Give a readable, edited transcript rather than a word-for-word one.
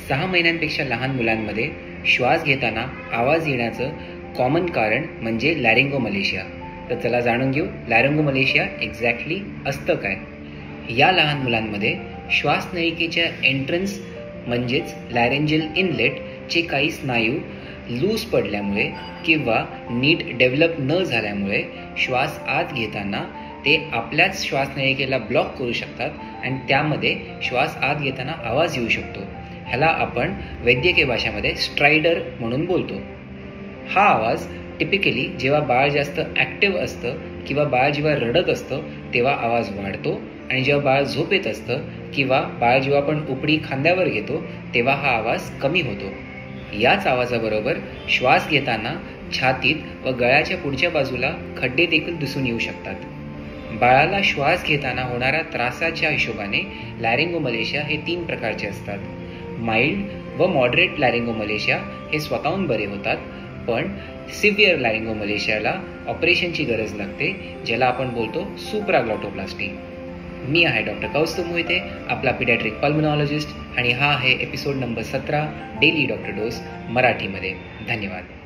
6 महिन्यांपेक्षा लहान मुलांमध्ये श्वास घेताना आवाज येण्याचं कॉमन कारण म्हणजे लॅरिंगोमलेशिया. तर चला जाणून घेऊ लॅरिंगोमलेशिया एक्झॅक्टली असतं काय. या लहान मुलांमध्ये श्वासनलिकेच्या एंट्रन्स म्हणजेच लॅरेंजियल इनलेटचे काही स्नायू लूज पडल्यामुळे किंवा नीट डेव्हलप न झाल्यामुळे श्वास आत घेताना ते आपल्याच श्वासनलिकेला ब्लॉक करू शकतात आणि त्यामध्ये श्वास आत घेताना आवाज येऊ शकतो. ह्याला आपण वैद्यकीय भाषेमध्ये स्ट्रायडर म्हणून बोलतो. हा आवाज टिपिकली जेव्हा बाळ जास्त ॲक्टिव्ह असतं किंवा बाळ जेव्हा रडत असतं तेव्हा आवाज वाढतो आणि जेव्हा बाळ झोपेत असतं किंवा बाळ जेव्हा आपण उपडी खांद्यावर घेतो तेव्हा हा आवाज कमी होतो. याच आवाजाबरोबर श्वास घेताना छातीत व गळ्याच्या पुढच्या बाजूला खड्डे देखील दिसून येऊ शकतात. बाळाला श्वास घेताना होणाऱ्या त्रासाच्या हिशोबाने लॅरिंगोमलेशिया हे 3 प्रकारचे असतात. माइल्ड व मॉडरेट लॅरिंगोमलेशिया हे स्वतःहून बरे होतात, पण सिव्हिअर लॅरिंगोमलेशियाला ऑपरेशनची गरज लागते, ज्याला आपण बोलतो सुप्राग्लॉटोप्लास्टी. मी आहे डॉक्टर कौस्तुभ मोहिते, आपला पिडियाट्रिक पल्मोनॉलॉजिस्ट, आणि हा आहे episode number 17 daily doctor dose मराठीमध्ये. धन्यवाद.